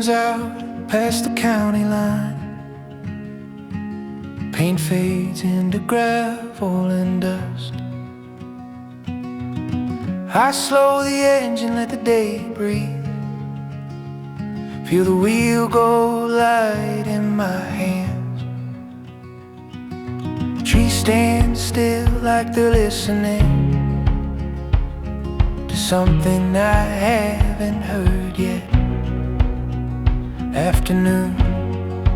turns out past the county line. Paint fades into gravel and dust. I slow the engine, let the day breathe. Feel the wheel go light in my hands. Trees stand still like they're listening to something I haven't heard yet. Afternoon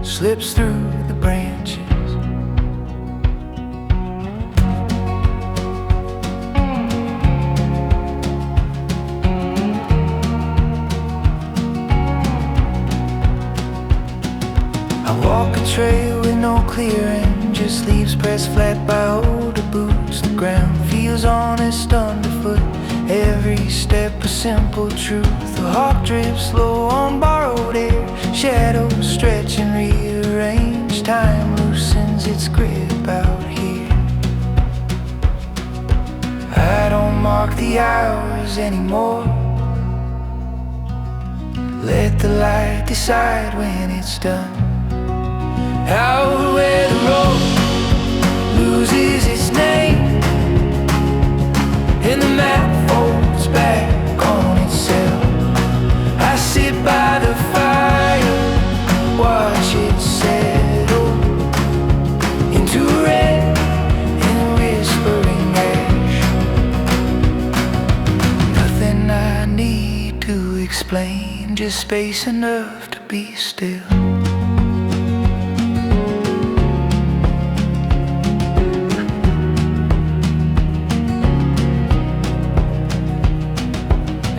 slips through the branches. I walk a trail with no clearing, just leaves pressed flat by older boots. The ground feels honest underfoot, every step a simple truth. The hawk drifts slow on borrowed air, shadows stretch and rearrange. Time loosens its grip out here. I don't mark the hours anymore. Let the light decide when it's done. Out where the road loses its name and the map folds back on itself, I sit by the fire, watch it settle into red and whispering ash. Nothing I need to explain, just space enough to be still.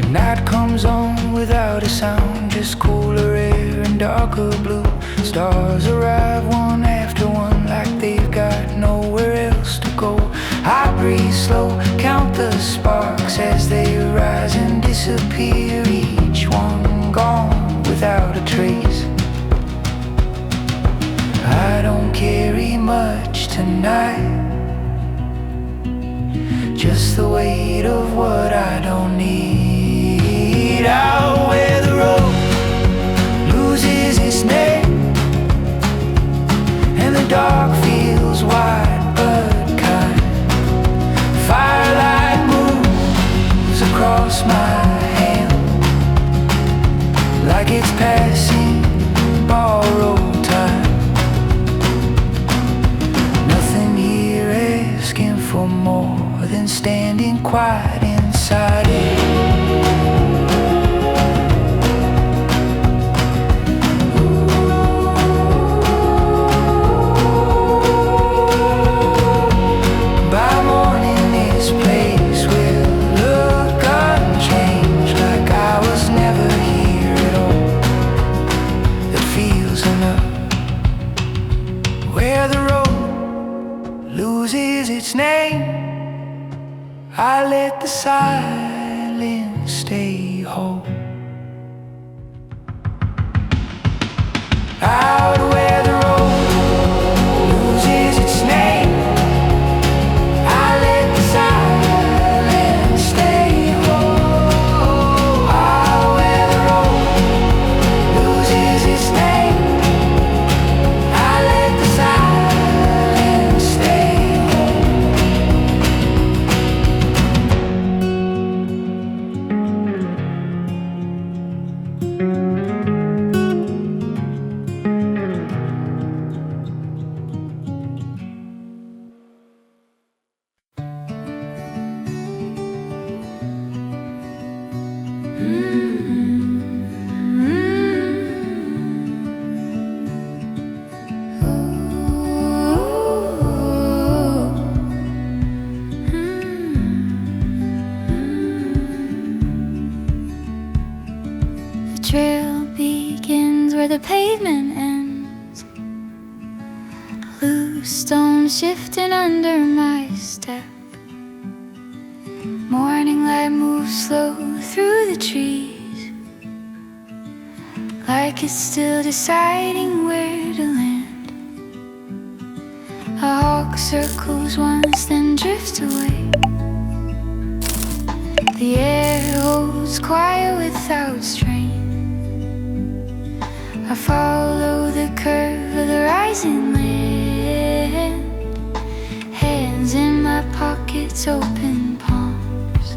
Night comes on without a sound, just cooler air and darker blue. Stars arrive one after one like they've got nowhere else to go. I breathe slow, count the sparks as they rise and disappear, each one gone without a trace. I don't carry much tonight, just the weight of what I don't need. Out where the road loses its name and the dark feels wide but kind. Firelight moves across my hand like it's passing borrowed time. Nothing here asking for more than standing quiet inside it. Its name, I let the silence stay whole. Out where the road loses its name, I let the silence stay whole. Out where the road loses its name, I let the silence stay whole. The trail begins where the pavement ends. Loose stones shifting under my step. Morning light moves slow through the trees, like it's still deciding where to land. A hawk circles once, then drifts away. The air holds quiet without strain. I follow the curve of the rising land, hands in my pockets, open palms.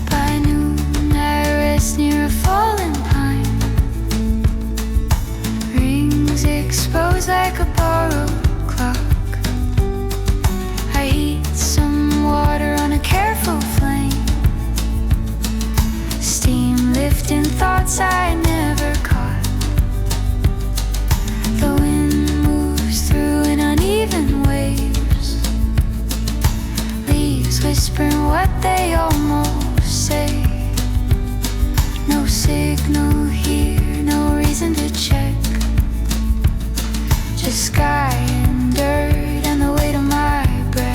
By noon I rest near a fallen pine, rings exposed like a borrowed clock. I heat some water on a careful flame, steam lifting thoughts I never caught. The wind moves through in uneven waves, leaves whispering what they almost say. No signal here, no reason to check, just sky and dirt and the weight of my breath.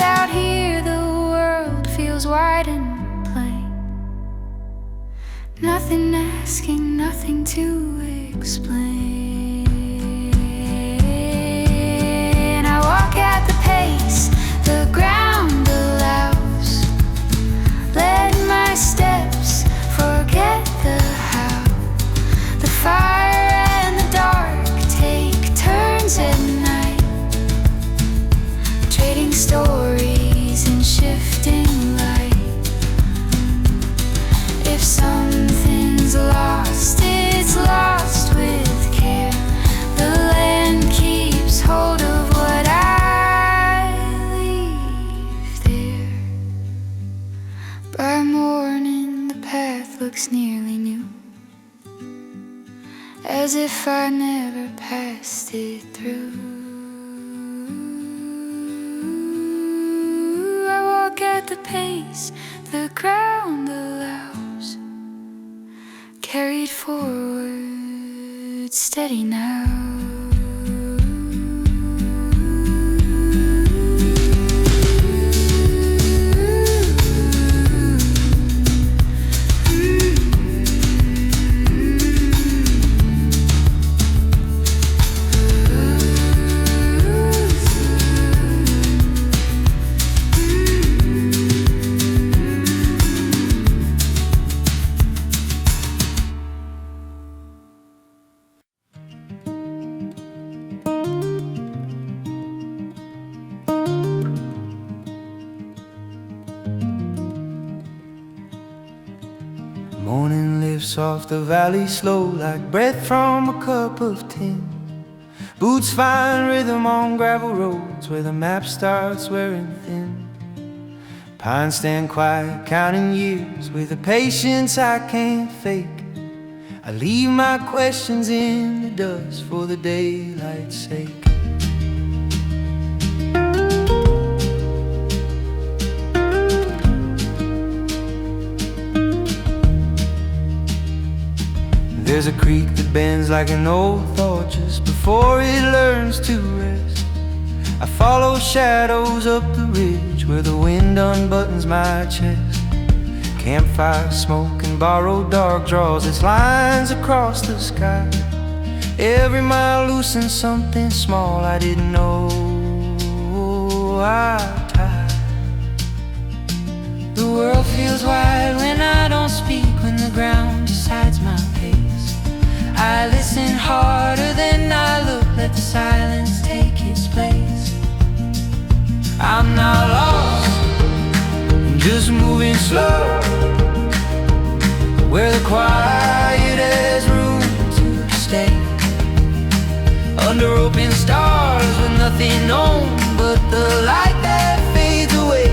Out here the world feels wide and plain, nothing asking, nothing to explain. I walk at the pace the ground allows, let my steps forget the how. The fire and the dark take turns at night, trading stories in shifting light. If something's lost, it's lost with care. The land keeps hold of what I leave there. By morning the path looks nearly new, as if I never passed it through. I walk at the pace the ground allows, carried forward, steady now. Morning lifts off the valley slow like breath from a cup of tin. Boots find rhythm on gravel roads where the map starts wearing thin. Pines stand quiet counting years with a patience I can't fake. I leave my questions in the dust for the daylight's sake. There's a creek that bends like an old thought just before it learns to rest. I follow shadows up the ridge where the wind unbuttons my chest. Campfire smoke and borrowed dark draws its lines across the sky. Every mile loosens something small I didn't know I tied. The world feels wide when I don't speak, when the ground decides my pace. I listen harder than I look, let the silence take its place. I'm not lost, I'm just moving slow, where the quiet has room to stay. Under open stars with nothing known but the light that fades away.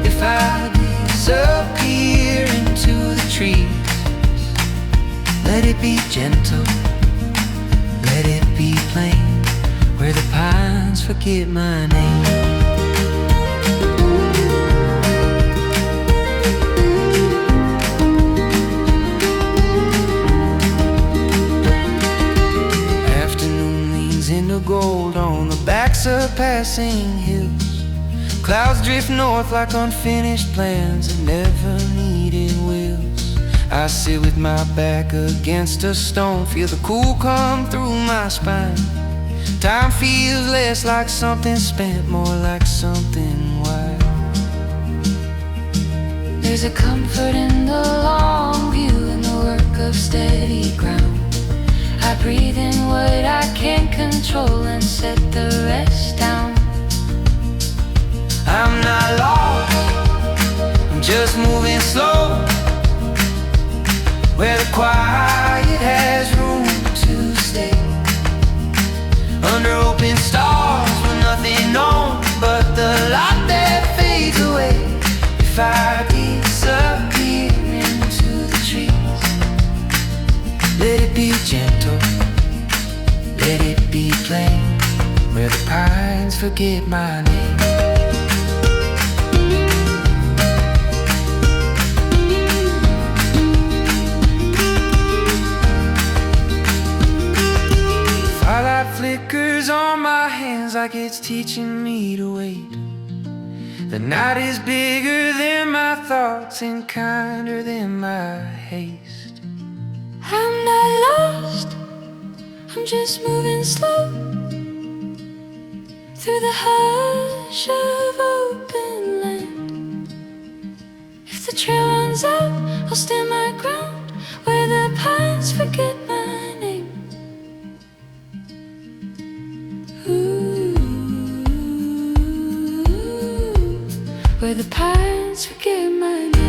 If I disappear into the trees, let it be gentle, let it be plain, where the pines forget my name. Afternoon leans into gold on the backs of passing hills. Clouds drift north like unfinished plans that never needed wheels. I sit with my back against a stone, feel the cool come through my spine. Time feels less like something spent, more like something wild. There's a comfort in the long view and the work of steady ground. I breathe in what I can't control and set the rest down. I'm not lost, I'm just moving slow, where the quiet has room to stay. Under open stars with nothing on but the light that fades away. If I disappear into the trees, let it be gentle, let it be plain, where the pines forget my name. Firelight flickers on my hands like it's teaching me to wait. The night is bigger than my thoughts and kinder than my haste. I'm not lost, I'm just moving slow through the hush of open land. If the trail runs out, I'll stand my ground where the pines forget my name. Where the pines forget my name.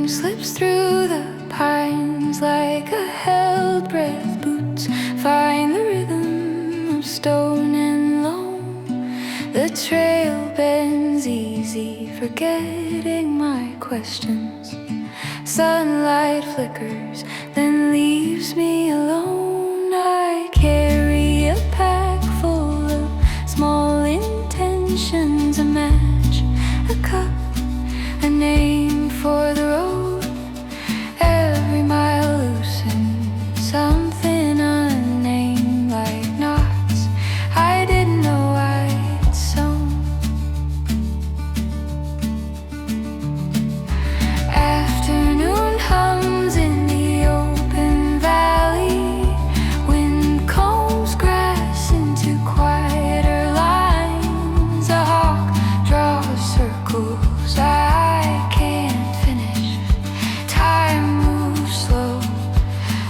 Slips through the pines like a held breath. Boots find the rhythm of stone and loam. The trail bends easy, forgetting my questions. Sunlight flickers, then leaves me alone. I carry a pack full of small intentions, a match, a cup, a name for the road. Every mile loosens something unnamed like knots I didn't know I'd sewn. Afternoon hums in the open valley. Wind combs grass into quieter lines. A hawk draws circles I can't finish. Time moves slow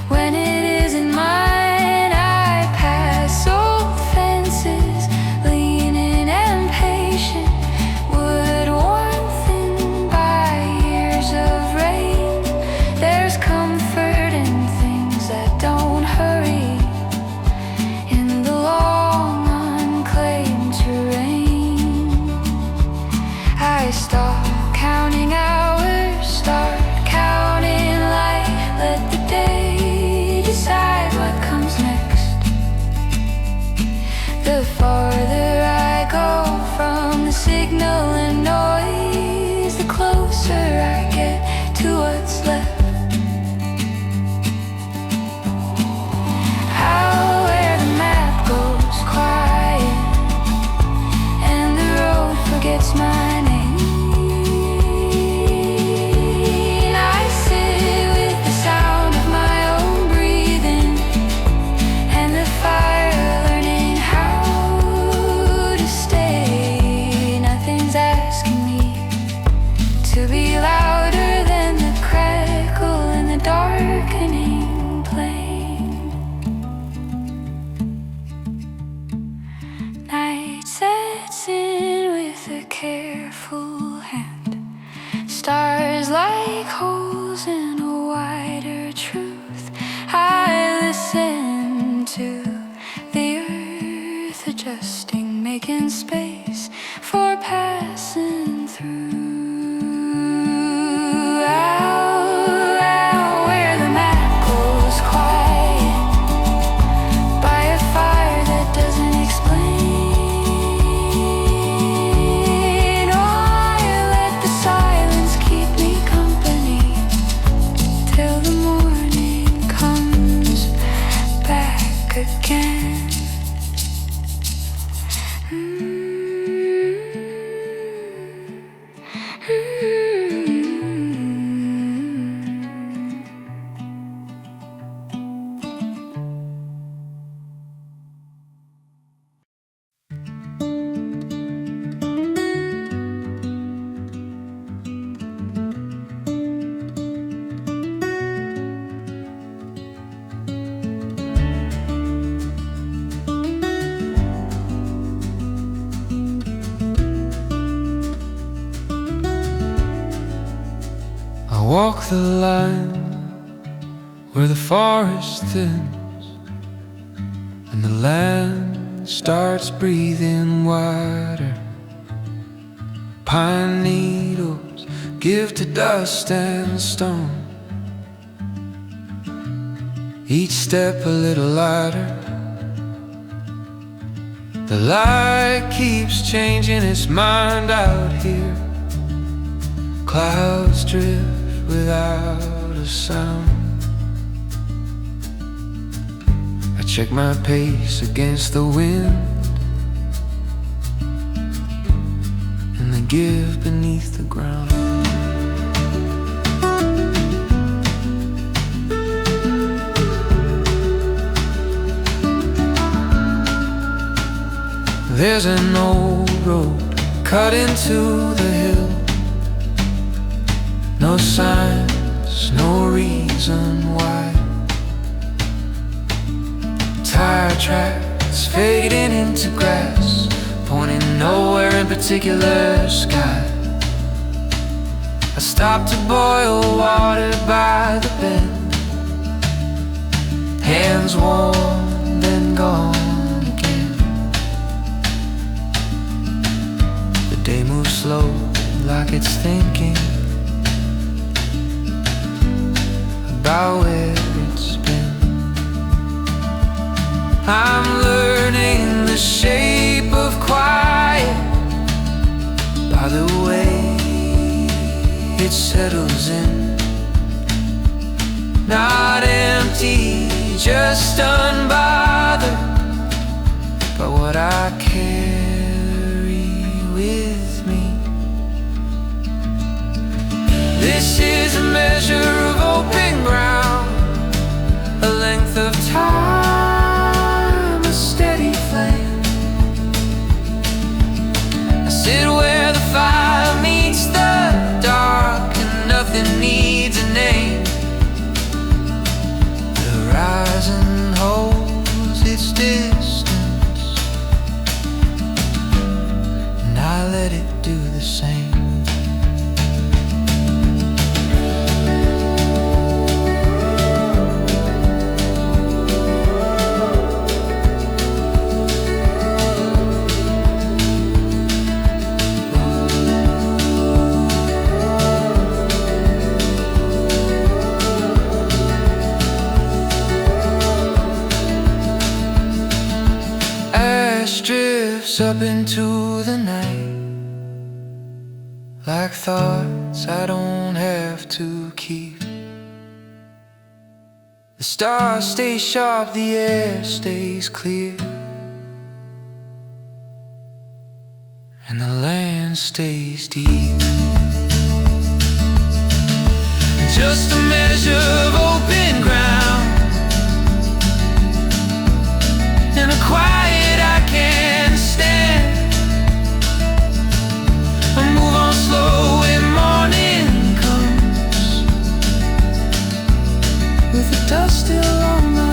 when it isn't mine. I pass old fences, leaning and patient. Wood worn thin by years of rain. There's comfort in things that don't hurry, in the long unclaimed terrain. I stop counting hours, start counting light. Let the day decide what comes next. The farther I go from the signal and noise, the closer I get to what's left. Out where the map goes quiet and the road forgets my name. I sit with the sound of my own breathing and the fire, learning how to stay. Nothing's asking me to be louder than the crackle in the darkening plain. Night sets in with a careful hand. Stars like holes in a wider truth. I listen to the earth adjusting, making space walk the line where the forest thins and the land starts breathing wider. Pine needles give to dust and stone, each step a little lighter. The light keeps changing its mind out here. Clouds drift without a sound. I check my pace against the wind and the give beneath the ground. There's an old road cut into the hill. No signs, no reason why. Tire tracks fading into grass, pointing nowhere in particular sky. I stopped to boil water by the bend. Hands warm, then gone again. The day moves slow, like it's thinking about where it's been. I'm learning the shape of quiet by the way it settles in. Not empty, just unbothered by what I carry with me. This is a measure of open ground, a length of time, a steady flame. I sit where the fire meets the dark and nothing needs a name. The horizon holds its distance and I let it do the same. Drifts up into the night, like thoughts I don't have to keep. The stars stay sharp, the air stays clear, and the land stays deep. Just a measure of open ground and a quiet I can't stand. I move on slow when morning comes, with the dust still on my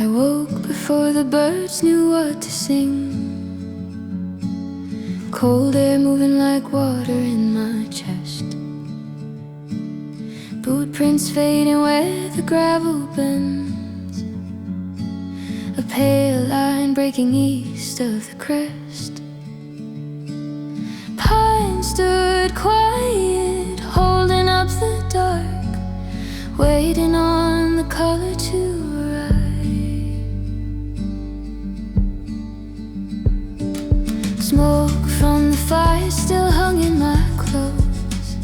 I woke before the birds knew what to sing. Cold air moving like water in my chest. Boot prints fading where the gravel bends. A pale line breaking east of the crest. Pine stood quiet, holding up the dark, waiting on the color to smoke from the fire still hung in my clothes.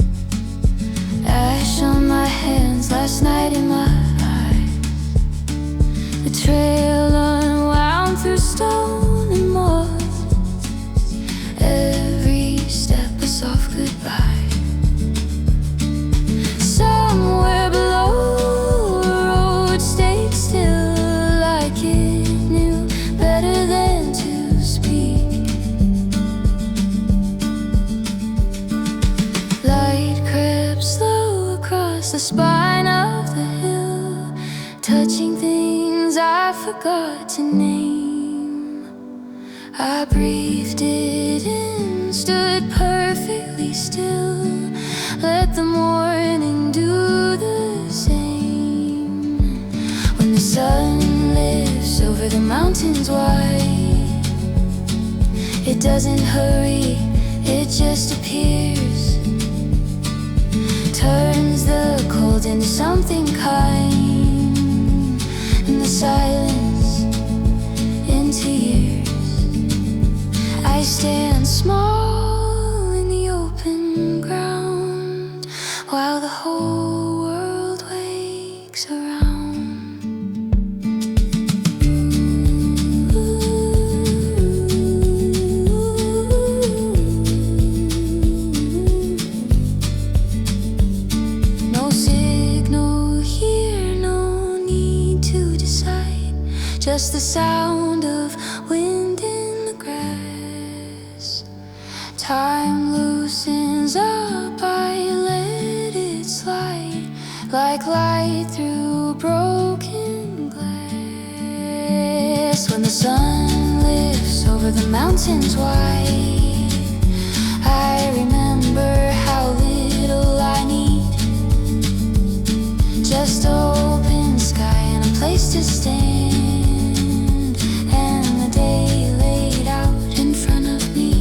Ash on my hands last night in my eyes. The trail unwound through forgot to name. I breathed it in, stood perfectly still, let the morning do the same. When the sun lifts over the mountains wide, it doesn't hurry, it just appears, turns the cold into something kind, and the silence into years. I stand small in the open ground while the whole world wakes around. No signal here, no need to decide, just the sound of wind in the grass. Time loosens up, I let it slide, like light through broken glass. When the sun lifts over the mountains wide, I remember how little I need, just open sky and a place to stand, and the day laid out in front of me.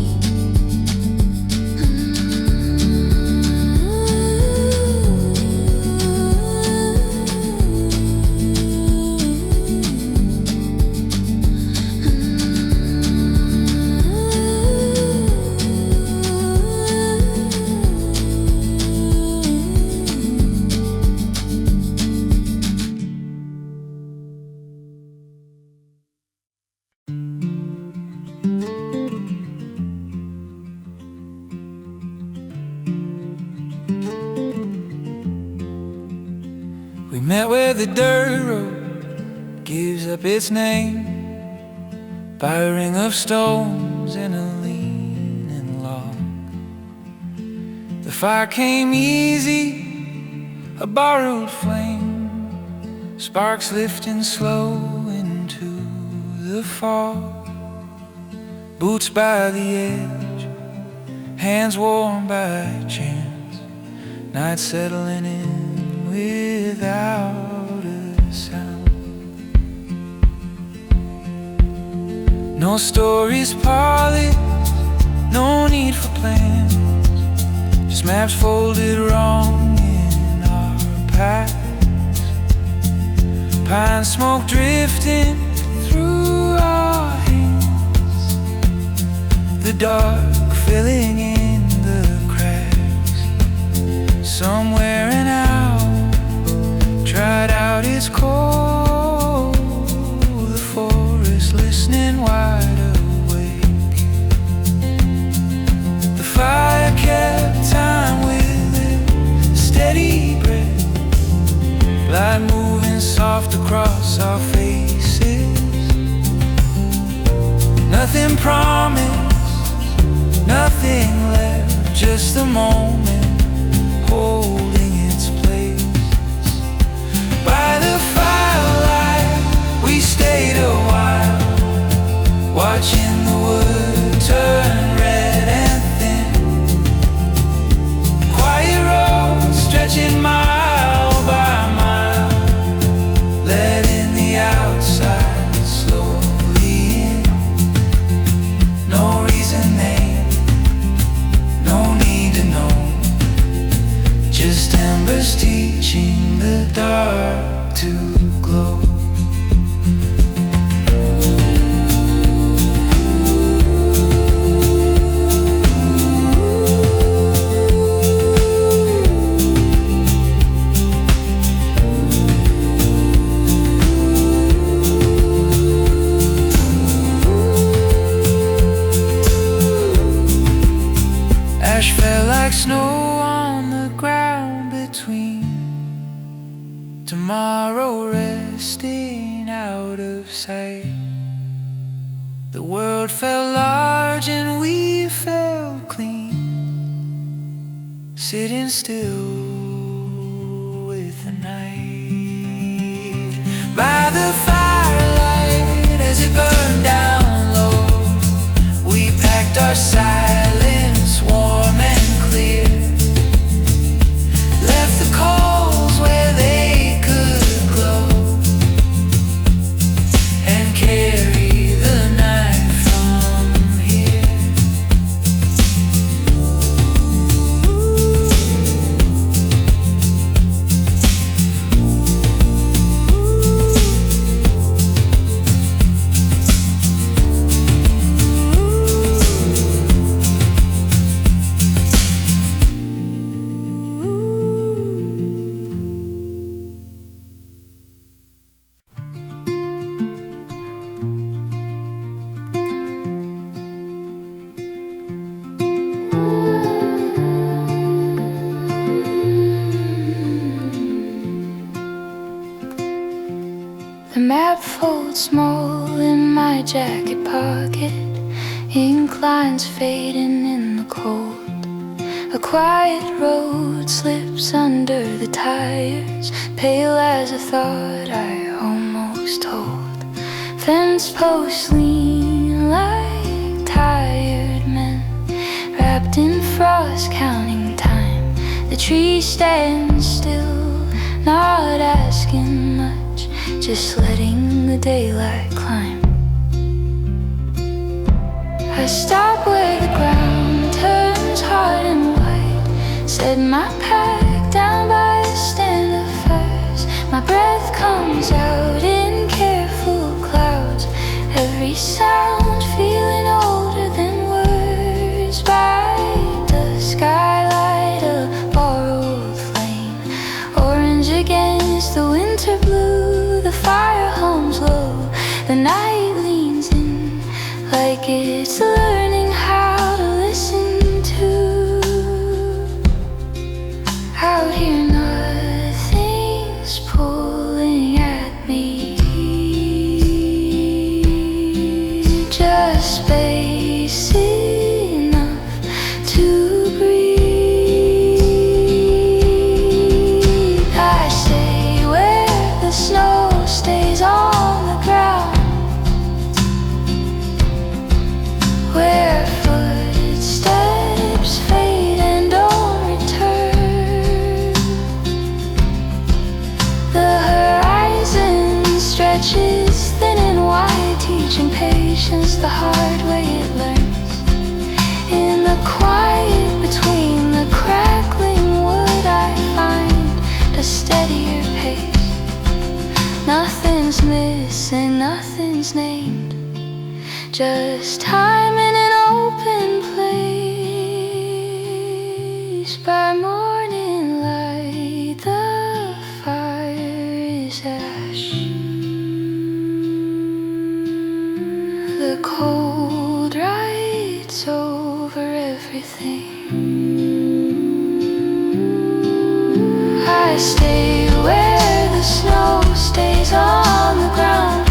We met where the dirt road gives up its name, by a ring of stones and a leaning log. The fire came easy, a borrowed flame, sparks lifting slow into the fog. Boots by the edge, hands warm by chance, night settling in without a sound. No stories polished, no need for plans, just maps folded wrong in our past. Pine smoke drifting through our hands, the dark filling in the cracks. Somewhere an owl tried out its call, the forest listening wide awake. The fire kept time with a steady breath, light moving soft across our faces. Nothing promised, nothing left, just the moment holding its place. By the firelight we stayed a while, watching the wood turn red and thin. Quiet road stretching mile by mile, letting the outside slowly in. No reason named, no need to know, just embers teaching the dark to glow. Ash fell like snow on the ground between, tomorrow resting out of sight. The world felt large and we felt clean, sitting still with the night. By the firelight our silence warm and clear. Left the coals where they could glow, and carry the night from here. The map folds small in my jacket pocket, ink lines fading in the cold. A quiet road slips under the tires, pale as a thought I almost hold. Fence posts lean like tired men, wrapped in frost, counting time. The trees stand still, not asking much, just letting the daylight climb. I stop where the ground turns hard and white, set my pack down by a stand of firs. My breath comes out in careful clouds, every sound feeling older than words. By dusk I light a borrowed flame, orange against the winter blue. The fire hums low, the night leans in like it's learning how to listen to. Out here nothing's pulling at me, just space enough to breathe. I stay where the snow stays on the ground, where footsteps fade and don't return. The horizon stretches thin and wide, teaching patience the hard way it learns. In the quiet between the crackling wood I find a steadier pace. Nothing's missing, nothing's named, just time in an open place. By morning light the fire is ash, the cold rides over everything. I stay where the snow stays on the ground,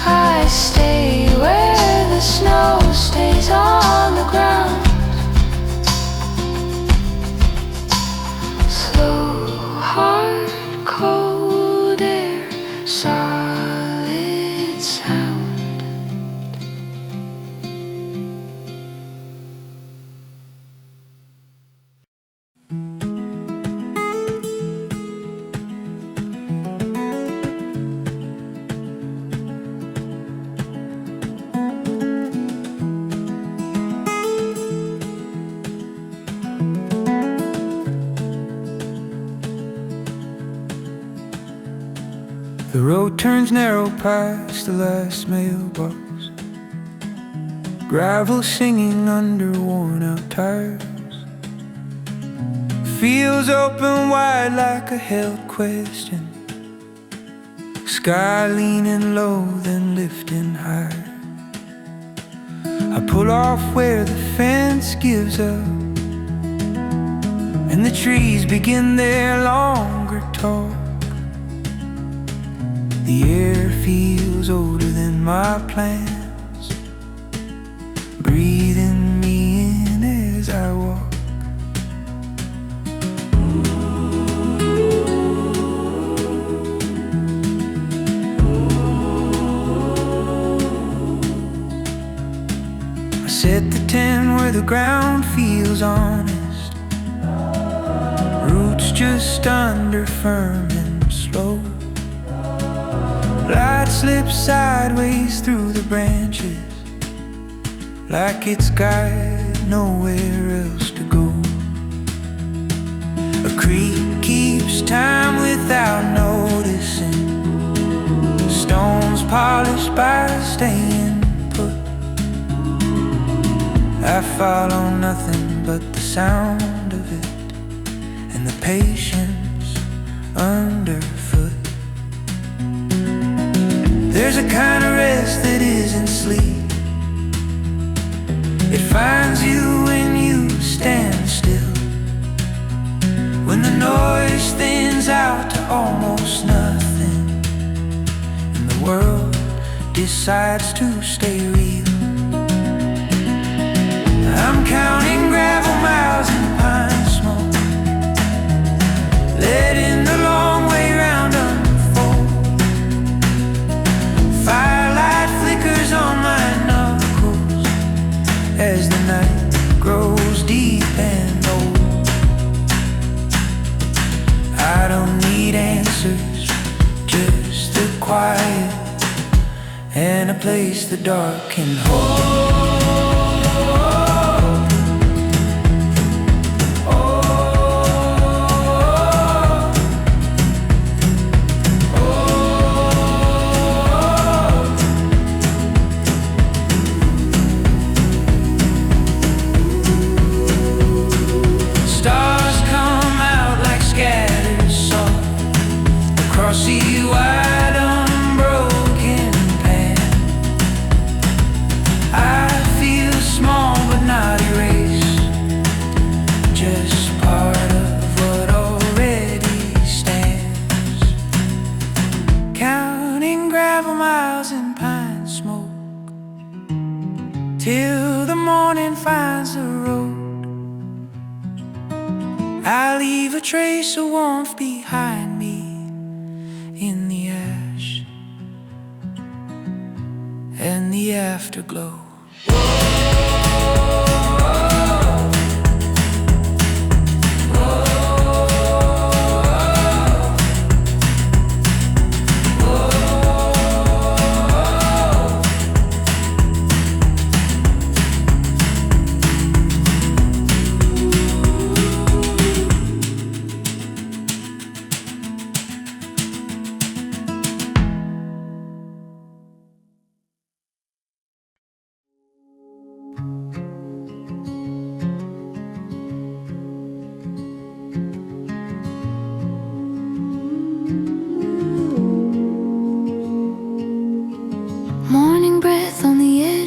I stay where the snow stays on the ground. Slow, hard, cold air, solid sound. The road turns narrow past the last mailbox, gravel singing under worn-out tires. Fields open wide like a held question, sky leaning low then lifting high. I pull off where the fence gives up, and the trees begin their longer talk. The air feels older than my plans, breathing me in as I walk. I set the tent where the ground feels honest, roots just under firm and slow. Light slips sideways through the branches, like it's got nowhere else to go. A creek keeps time without noticing, stones polished by staying put. I follow nothing but the sound of it and the patience underfoot. There's a kind of rest that isn't sleep. It finds you when you stand still, when the noise thins out to almost nothing, and the world decides to stay real. I'm counting gravel miles in pine smoke, letting the long way round unfold. Firelight flickers on my knuckles as the night grows deep and old. I don't need answers, just the quiet and a place the dark can hold. See wide unbroken path. I feel small but not erased, just part of what already stands. Counting gravel miles in pine smoke till the morning finds the road. I leave a trace of warmth behind me in the ash and the afterglow.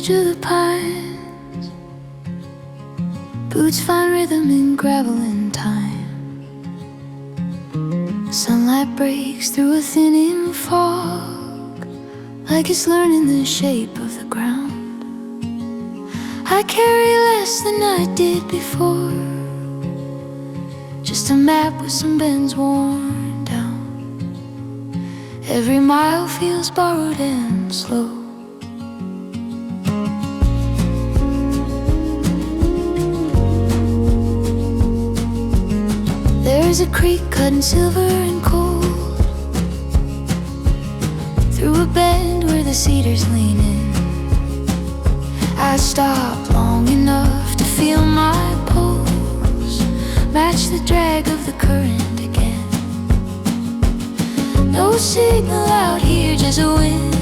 To the pines, boots find rhythm in gravel and time. Sunlight breaks through a thinning fog, like it's learning the shape of the ground. I carry less than I did before, just a map with some bends worn down. Every mile feels borrowed and slow. There's a creek cut in silver and cold, through a bend where the cedars lean in. I stopped long enough to feel my pulse match the drag of the current again. No signal out here, just a wind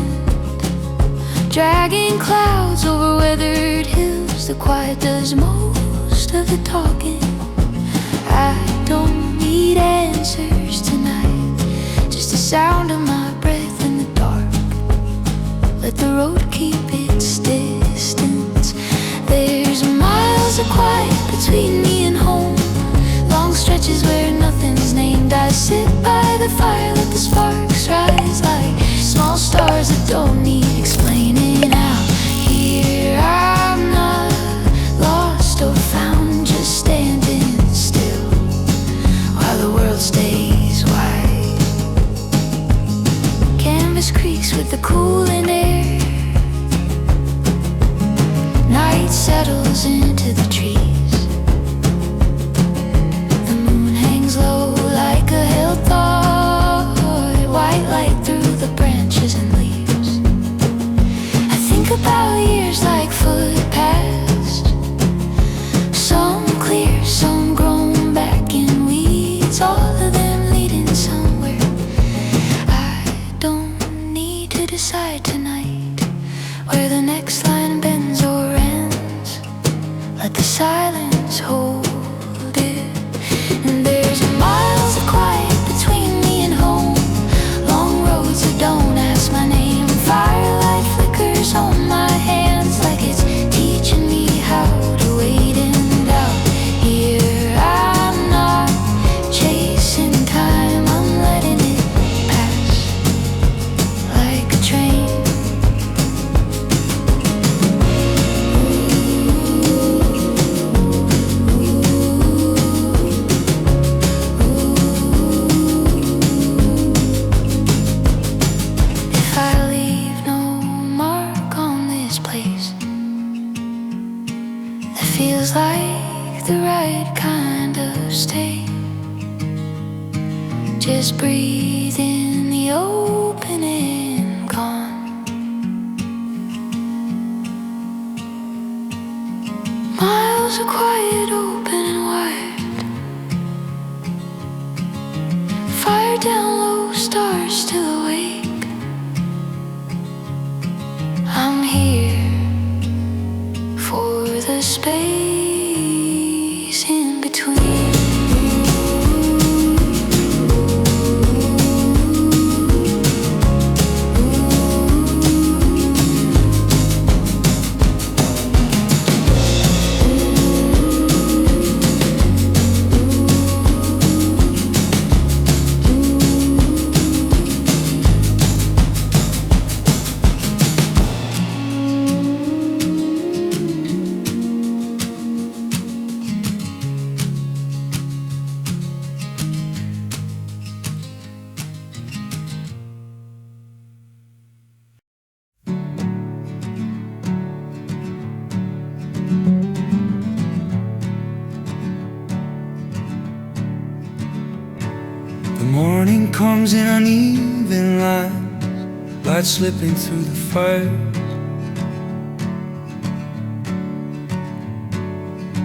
dragging clouds over weathered hills. The quiet does most of the talking. I don't need answers tonight, just the sound of my breath in the dark. Let the road keep its distance. There's miles of quiet between me and home, long stretches where nothing's named. I sit by the fire, let the sparks rise like small stars that don't need explaining. Out here I'm not lost or found, just standing still while the world stays wide. Canvas creaks with the cooling air, night settles into the trees. The moon hangs low like a hill thought, white light through the branches and leaves. I think about years like foot past, some clear, some grown back in weeds, all of them leading somewhere. I don't need to decide tonight where the next line bends or ends. Let the silence hold it. And there's miles of quiet between me and home, long roads that don't ask my name. Firelight flickers on my hands like it's teaching me how to wait. And out here I'm not chasing time, I'm letting it pass like a train. If I leave no mark on this place, that feels like the right kind of stay. Just breathe in the open and gone. Miles of quiet, open and wide. Fire down low, stars still awake. I'm here for the space in between. The morning comes in uneven lines, light slipping through the fire.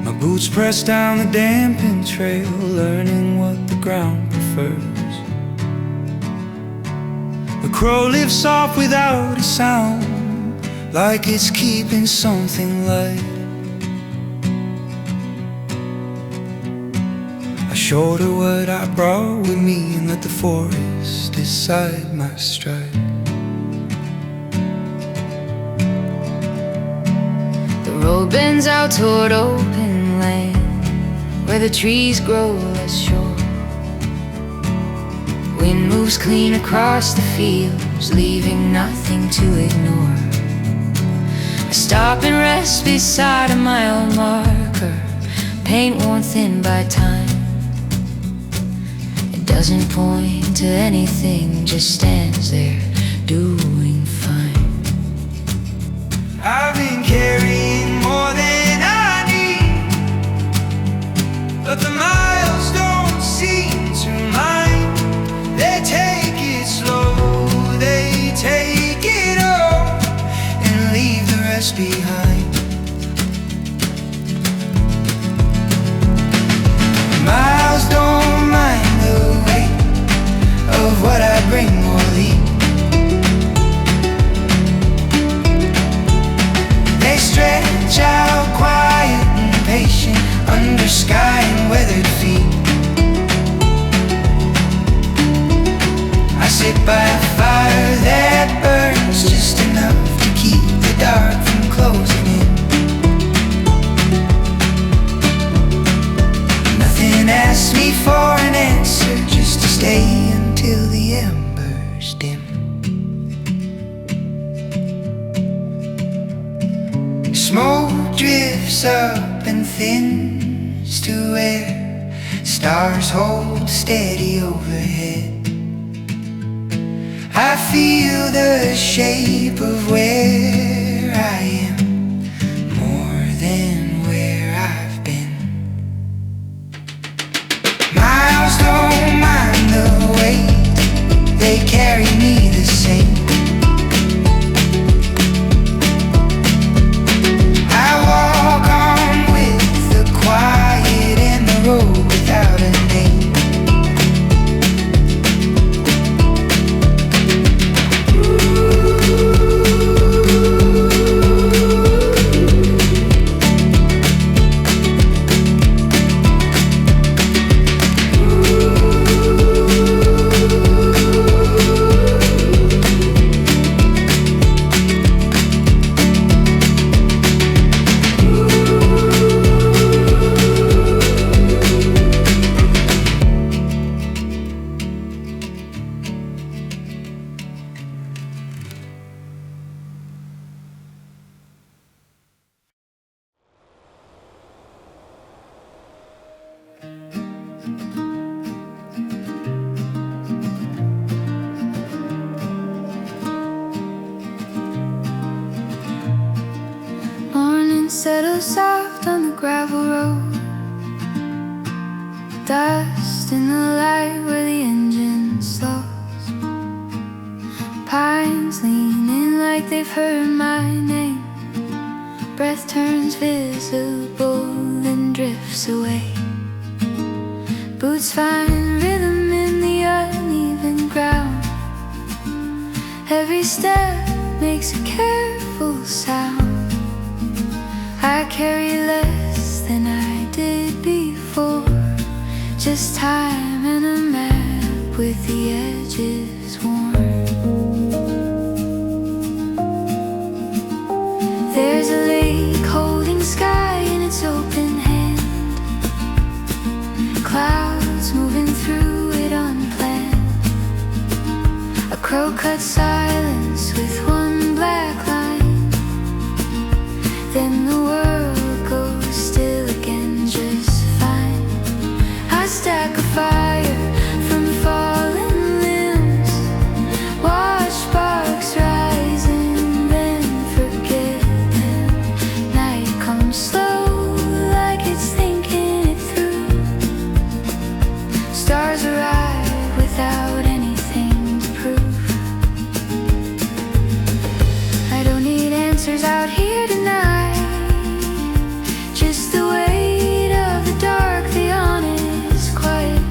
My boots press down the dampened trail, learning what the ground prefers. The crow lifts off without a sound, like it's keeping something light. I showed her what I brought with me and let the forest decide my stride. The road bends out toward open land, where the trees grow less short. Wind moves clean across the fields, leaving nothing to ignore. I stop and rest beside a mile marker, paint worn thin by time. It doesn't point to anything, just stands there doing fine. I've been carrying more than I need, but the miles don't seem to mind. They take it slow, they take it all, and leave the rest behind. Miles don't mind the weight of what I bring or leave. They stretch out quiet and patient under sky and weathered feet. I sit by a fire that burns just enough to keep the dark from closing in. Nothing asks me for an answer, just to stay until the embers dim. Smoke drifts up and thins to where stars hold steady overhead. I feel the shape of where I am more than settles soft on the gravel road. Dust in the light where the engine slows. Pines lean in like they've heard my name. Breath turns visible, then drifts away. Boots find rhythm in the uneven ground. Every step makes a careful sound. I carry less than I did before, just time and a map with the edges worn. There's a lake holding sky in its open hand. Clouds moving through it unplanned. A crow cuts silence with one black line. Then the world goes still again just fine. I stack a fire from fallen limbs. Watch sparks rise and then forget them. Night comes slow like it's thinking it through. Stars arrive without anything to prove. I don't need answers out here tonight. Just the weight of the dark, the honest quiet.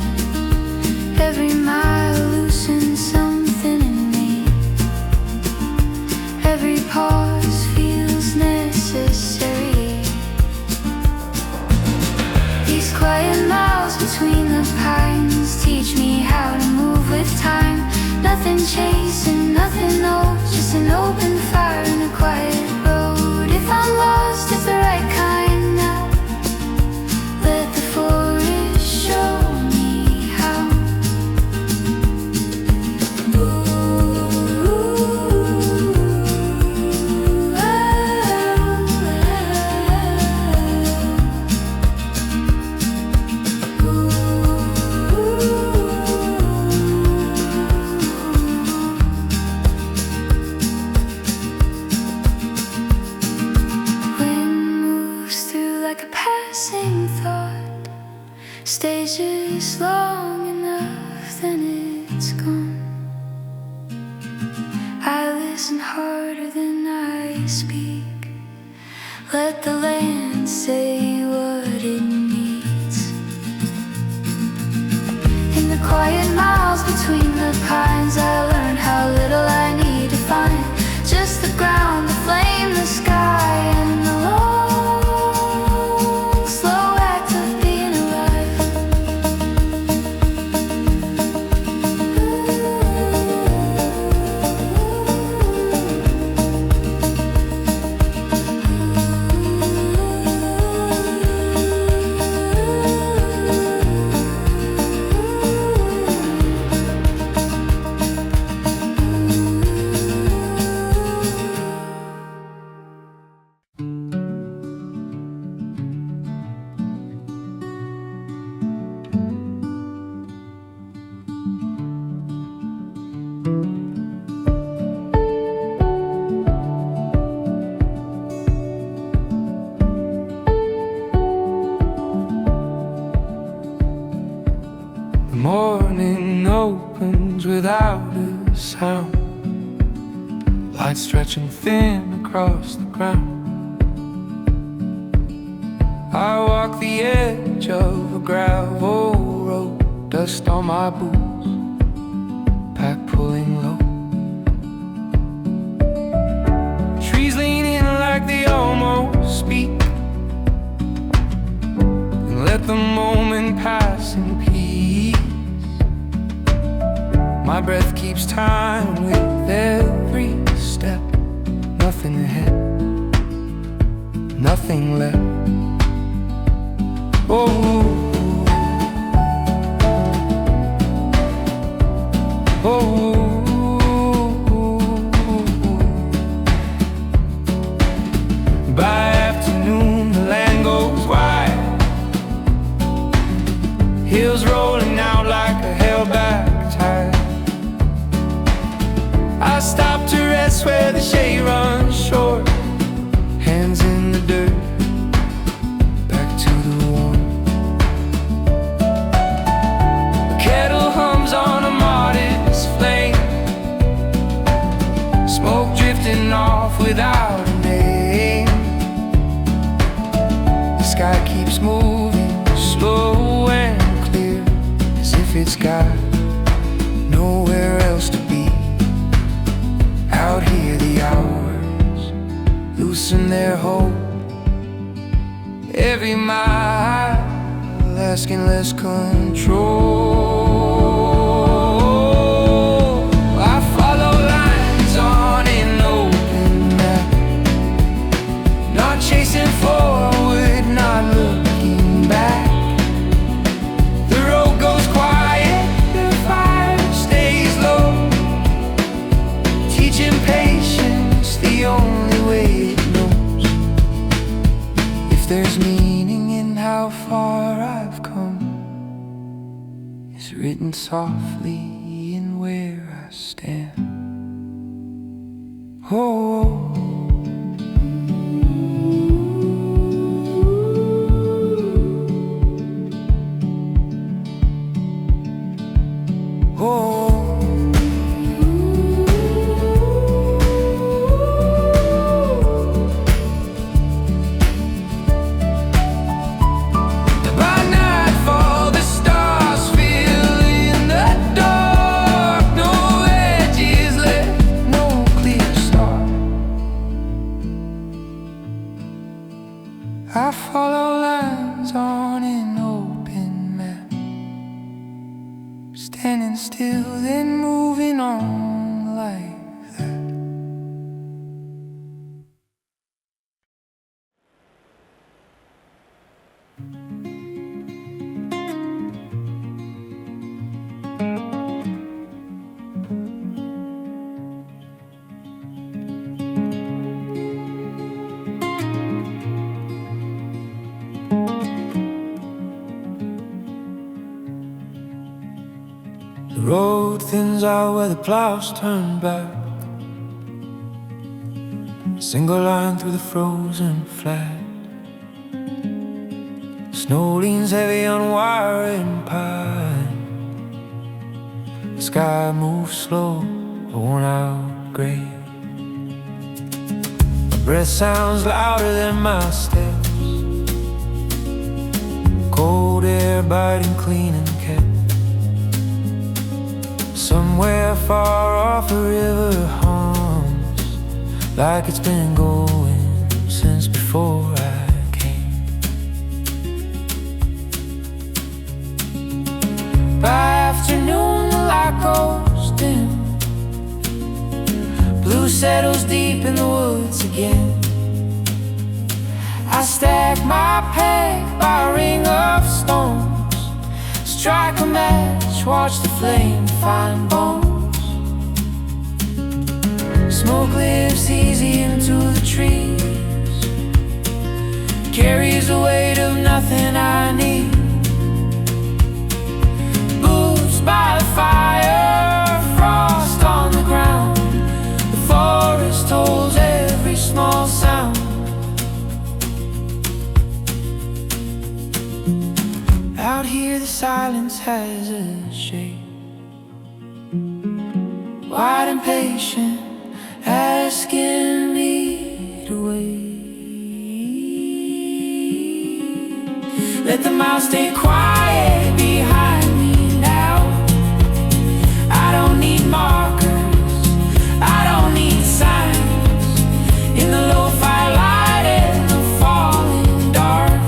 Every mile loosens something in me. Every pause feels necessary. These quiet miles between the pines teach me how to move with time. Nothing chasing, nothing old, just an open fire and a quiet road. If I'm lost, it's the right kind now. Let the forest show me how. Passing thought, stages long enough, then it's gone. I listen harder than I speak. Let the land say what it needs. In the quiet miles between the pines, I learn how little I need to find. Just the ground, the flame, the sky, and the long morning opens without a sound. Light stretching thin across the ground. I walk the edge of a gravel road. Dust on my boots, pack pulling low. Trees leaning like they almost speak, and let the moment pass in peace. My breath keeps time with every step. Nothing ahead, nothing left. Oh, oh. By afternoon the land goes wide. Hills rolling out like a held-back tide. I stop to rest where the shade runs short. Hands in the dirt, keeps moving, slow and clear, as if it's got nowhere else to be. Out here the hours loosen their hold, every mile asking less control. I follow lines on an open map, not chasing forward, not looking back. The road goes quiet, the fire stays low, teaching patience the only way it knows. If there's meaning in how far I've come, it's written softly in where I stand. Oh, I follow lines on an open map, standing still, then moving on like that. The road thins out where the plows turn back, a single line through the frozen flat. Snow leans heavy on wire and pine. The sky moves slow, a worn-out gray. My breath sounds louder than my steps, cold air biting clean and kept. Somewhere far off a river hums, like it's been going since before I came. By afternoon the light goes dim, blue settles deep in the woods again. I stack my pack by a ring of stones, strike a match, watch the flame find bones. Smoke lifts easy into the trees, carries the weight of nothing I need. Boots by the fire, frost on the ground, the forest holds every small sound. Out here the silence has a shape, wide and patient, asking me to wait. Let the miles stay quiet behind me now. I don't need markers, I don't need signs. In the low firelight and the falling dark,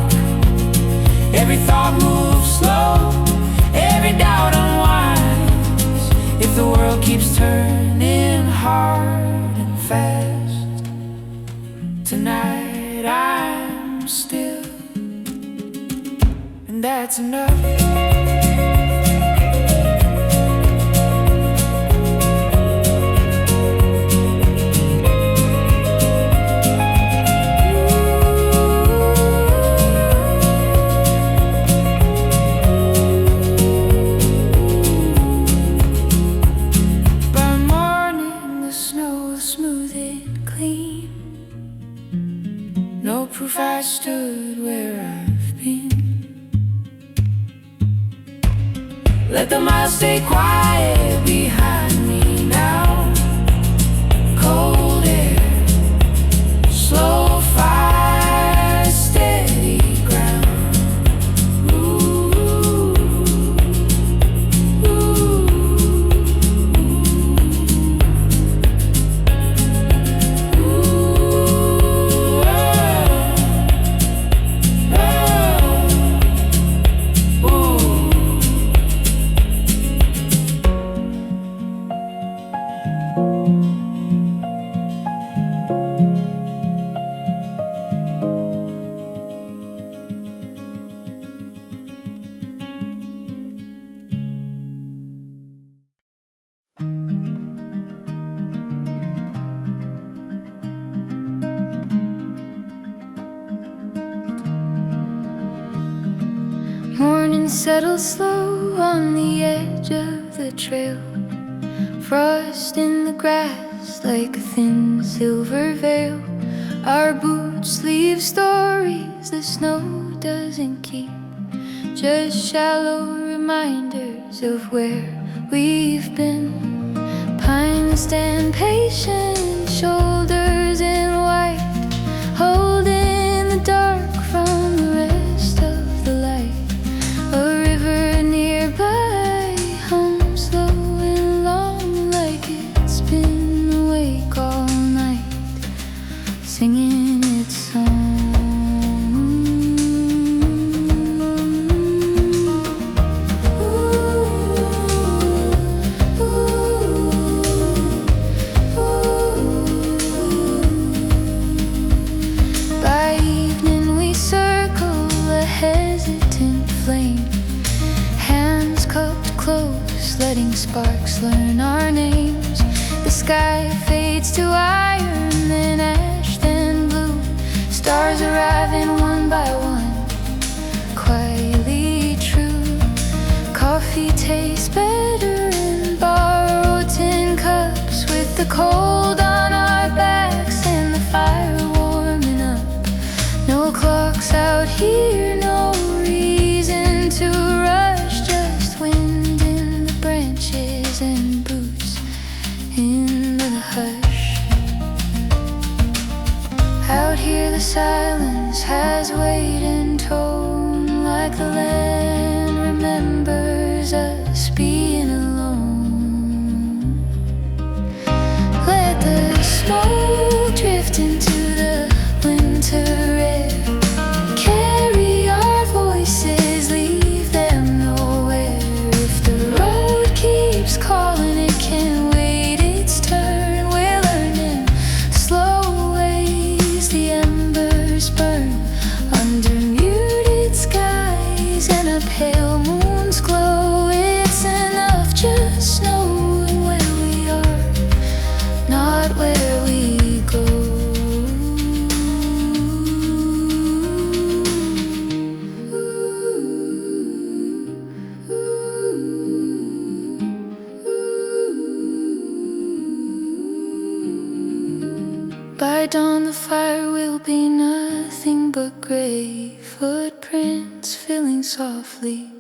every thought moves slow, every doubt unwinds. If the world keeps turning hard and fast, tonight I'm still, and that's enough. No proof I stood where I've been. Let the miles stay quiet behind me now. Cold air, slow fire, steady ground. settles slow on the edge of the trail. Frost in the grass like a thin silver veil. Our boots leave stories the snow doesn't keep, just shallow reminders of where we've been. Pines stand patient, shoulders in white, holding the dark from the rest of the light. A river nearby hums slow and long, like it's been awake all night, singing its song. Letting sparks learn our names. The sky fades to iron, then ash, then blue. Stars arriving one by one, quietly true. Coffee tastes better in borrowed tin cups, with the cold on our backs and the fire warming up. No clocks out here, no reason to rush, just wind branches and boots in the hush. Out here the silence has weight and tone, like the land remembers us being alone. Let the smoke drift into the winter air, carry our voices, leave them nowhere. If the keeps calling, it can wait its turn. We're learning slow ways. The embers burn under muted skies, and a pale moon's glow. It's enough just knowing where we are, not where we go. By dawn the fire will be nothing but gray footprints filling softly,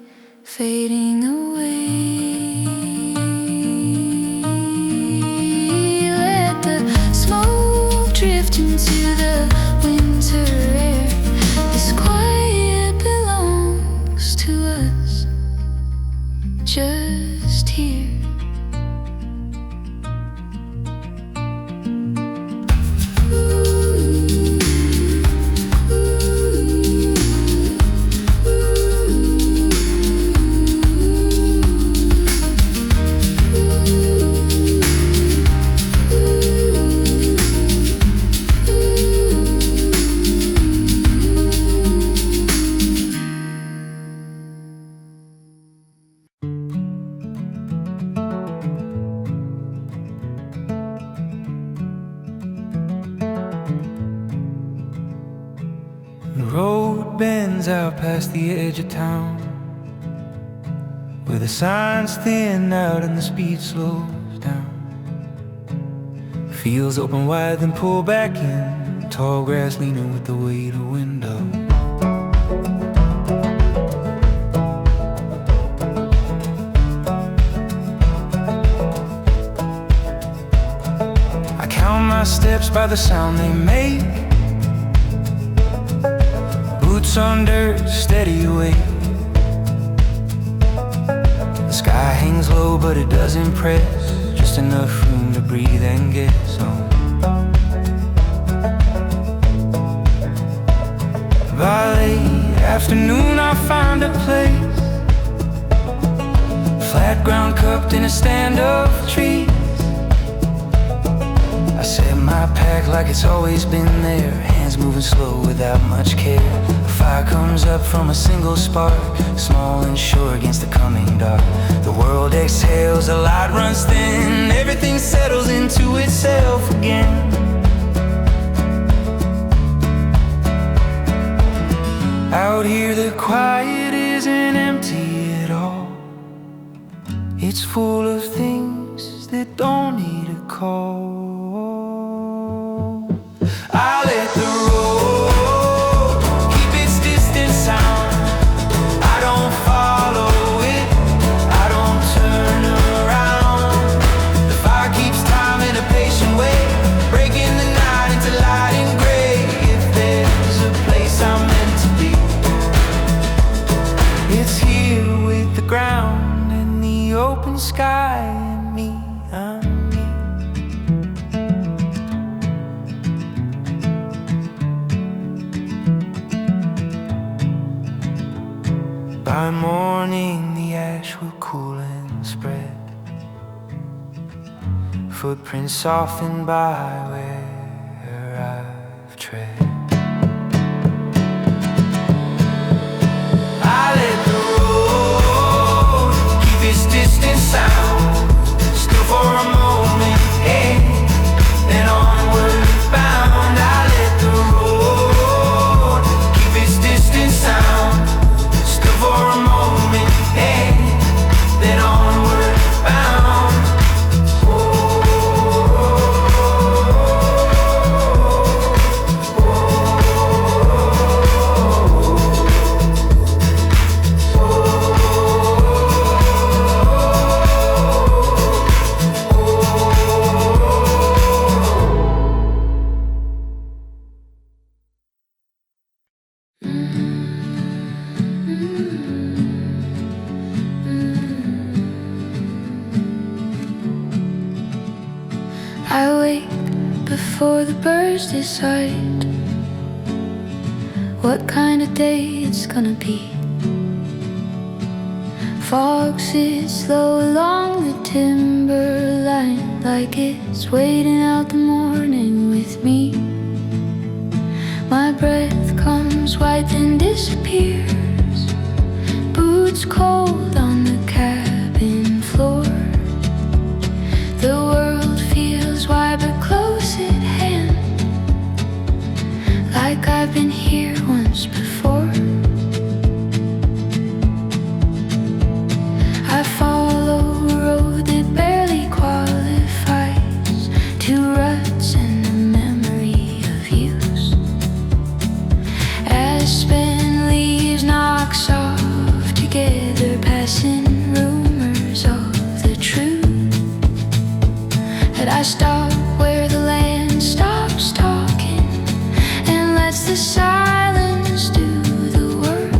fading away. Let the smoke drift into the winter air. This quiet belongs to us, just here. The road bends out past the edge of town, where the signs thin out and the speed slows down. Fields open wide, then pull back in, tall grass leaning with the weight of window. I count my steps by the sound they make. Boots on dirt, steady away. The sky hangs low, but it does impress, just enough room to breathe and get some. By late afternoon I find a place, flat ground cupped in a stand of trees. I set my pack like it's always been there, hands moving slow without much care. A fire comes up from a single spark, small and sure against the coming dark. The world exhales, the light runs thin, everything settles into itself again. Out here the quiet is an empty empty at all. It's full of things that don't need a call. I let the road keep its distance sound. I don't follow it, I don't turn around. The fire keeps time in a patient way, breaking the night into light and gray. If there's a place I'm meant to be, it's here with the ground and the open sky and me. I'm me. By morning the ash will cool and spread, footprints softened by where I've tread. I let the road keep its distance sound, still for a moment, hey, then onward bound. I let the road keep its distance sound, still for a moment, hey, then onward bound. I wake before the birds decide what kind of day it's gonna be. Fog sits slow along the timberline, like it's waiting out the morning with me. My breath comes, white and disappears, boots cold on the cabin floor. The world feels wide but close at hand, like I've been here once before. I follow a road that barely qualifies, two ruts and a memory of use. Aspen leaves knock soft together, passing rumors of the truth. That I stop where the land stops talking and lets the silence do the work.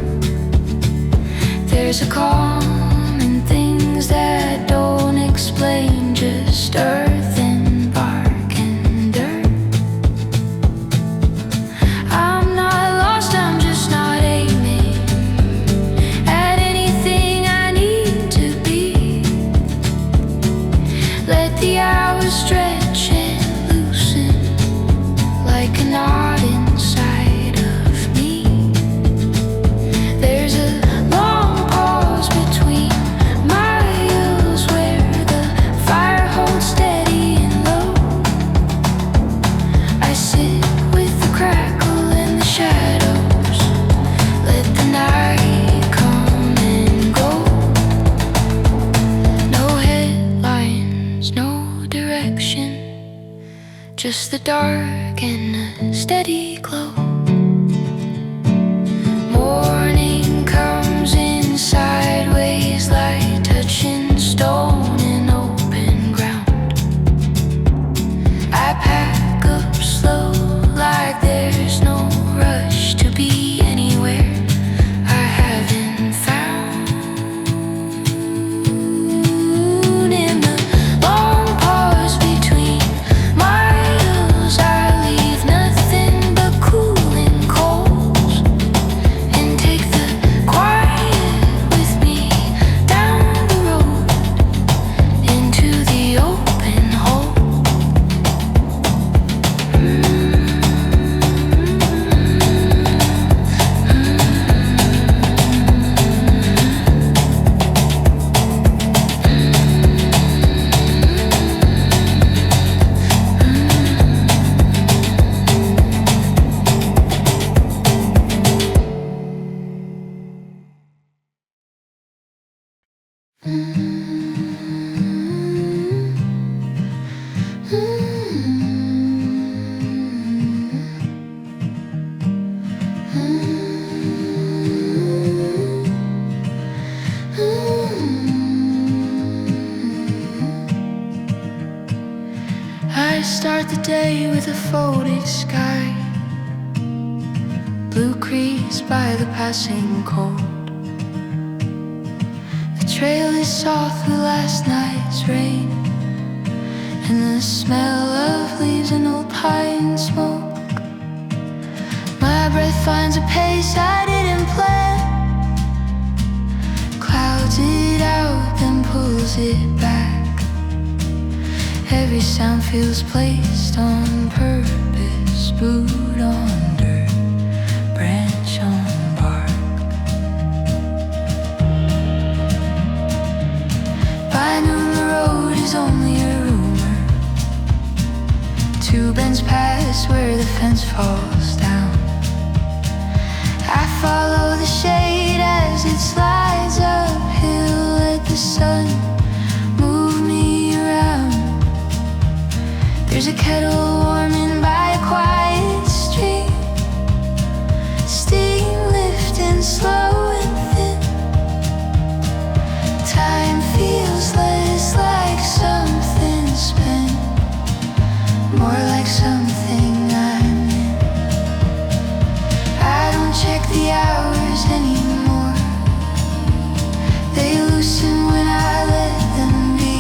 There's a calm in things that don't explain, just earth and bark and dirt. I'm not lost, I'm just not aiming at anything I need to be. Let the hours stretch and loosen like a knot inside of me. There's a long pause between miles where the fire holds steady and low. I sit with the crackle and the shadows, let the night come and go. No headlines, no direction, just the dark and a steady glow. Morning comes in sideways, light touching stone and open ground. I pack up slow, like there's no rush to be anywhere I haven't found. In the long pause between miles, I leave nothing but cool day with a folded sky, blue creased by the passing cold. The trail is soft with last night's rain, and the smell of leaves and old pine smoke. My breath finds a pace I didn't plan, clouds it out then pulls it back. Every sound feels placed on purpose, boot on dirt, branch on bark. By noon the road is only a rumor, two bends past where the fence falls down. I follow the shade as it slides uphill, let the sun move me around. There's a kettle warming by a quiet stream, steam lifting slow and thin. Time feels less like something spent, more like something I'm in. I don't check the hours anymore, they loosen when I let them be.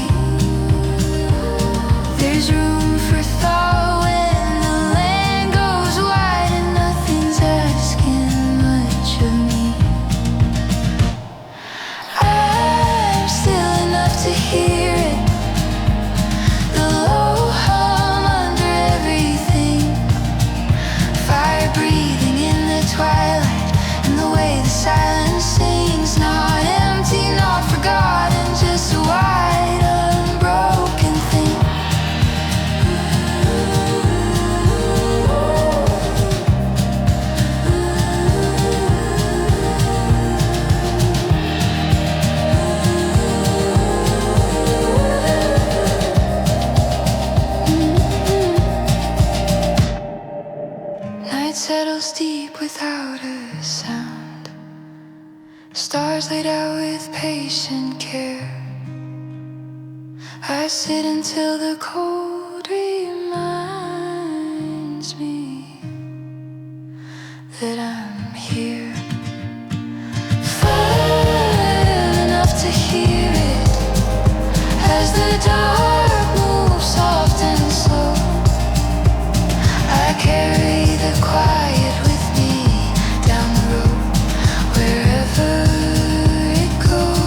There's room for thought when the land goes wide and nothing's asking much of me. I'm still enough to hear it, the low hum under everything, fire breathing in the twilight, and the way the silence sings, not empty, not forgotten, just a wide unbroken thing. Night settles deep without a sound, stars laid out with patient care. I sit until the cold reminds me that I'm here. Far enough to hear it as the dark moves soft and slow. I carry the quiet with me down the road, wherever it goes.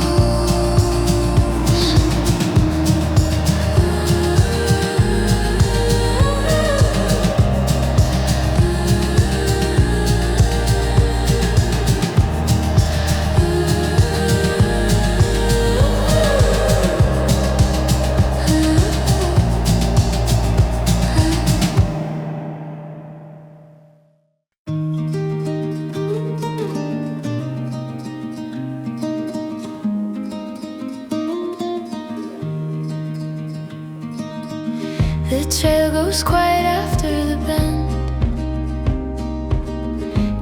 The trail goes quiet after the bend,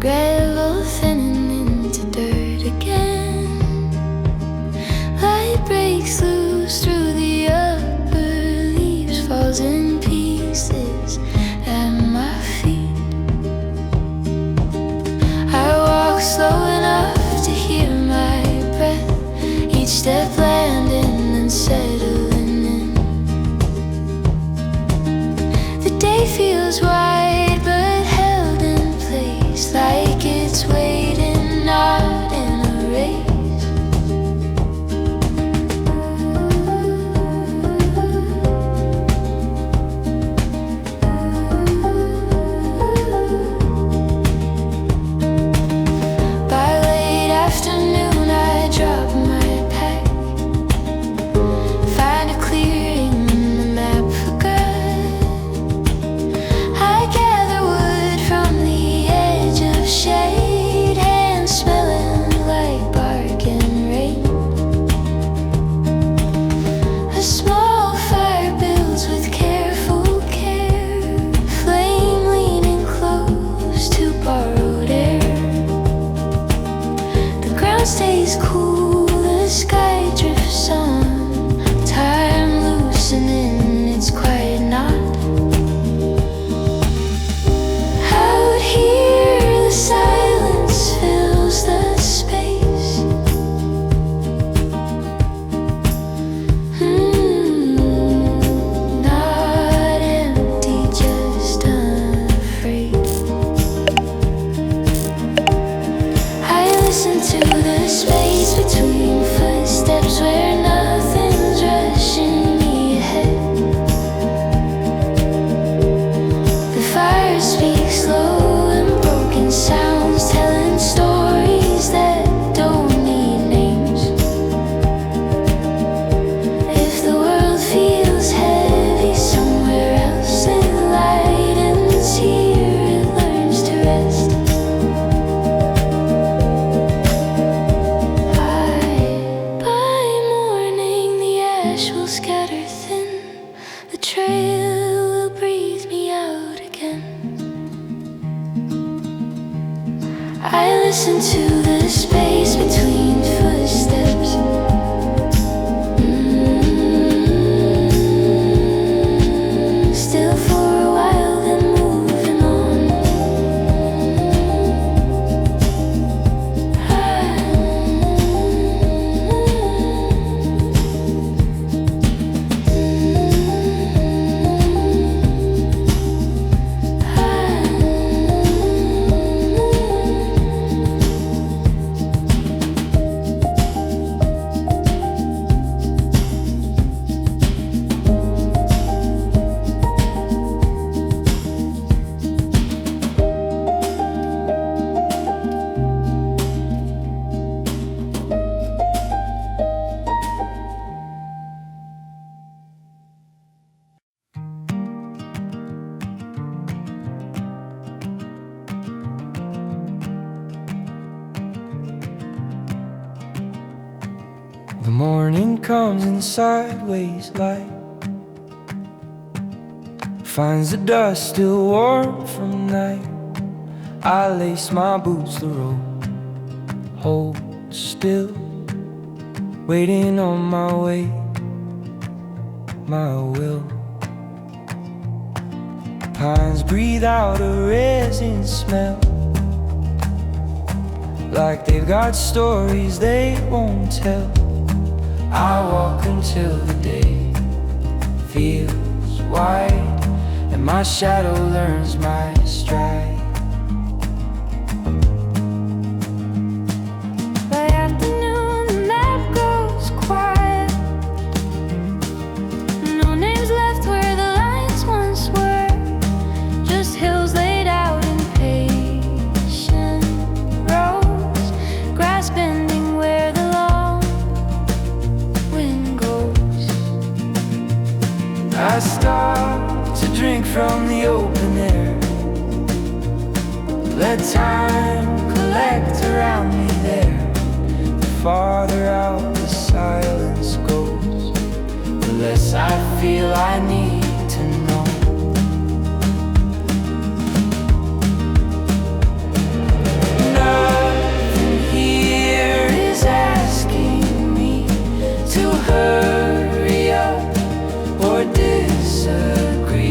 gravel thinning into dirt again. Light breaks loose through the upper leaves, falls in pieces at my feet. I walk slow enough to hear my breath, each step landing and settling in. The day feels wide but held in place, like it's waiting, not in a race. By listen to the space between footsteps where nothing's rushing me ahead. The fire speaks slow and broken sounds, telling stories that don't need names. If the world feels heavy somewhere else, then lightens here, it learns to rest. By morning the ash will scatter thin, the trail will breathe me out again. I listen to the space between footsteps. Still for a while, then moving on. The morning comes in sideways light, finds the dust still warm from night. I lace my boots, the road hold still, waiting on my way, my will. Pines breathe out a resin smell, like they've got stories they won't tell. I walk until the day feels wide, and my shadow learns my stride. By afternoon the map goes quiet, no names left where the lines once were, just hills laid out in patient rows, grass bending where the long wind goes. I stop to drink from the open air, let time collect around me there. The farther out the silence goes, the less I feel I need to know. Nothing here is asking me to hurry up or disagree.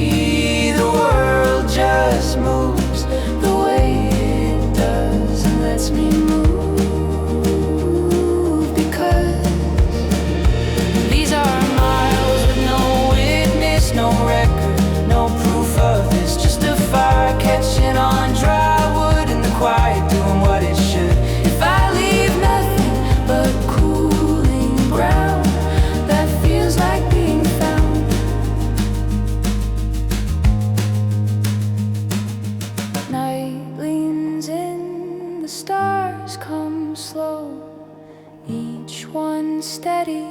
The world just moves the way it does and lets me move, because these are miles with no witness, no record, no proof of this. Just a fire catching on dry wood in the quiet, doing what it should. If I leave nothing but cooling ground, that feels like being found. Night leans in, the stars come slow, each one steady,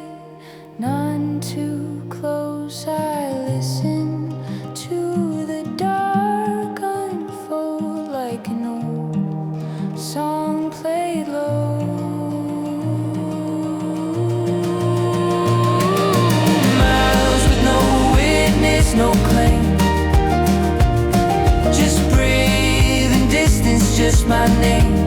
none too close. I listen to the dark unfold like an old song played low. Miles with no witness, no claim, just breathing distance, just my name.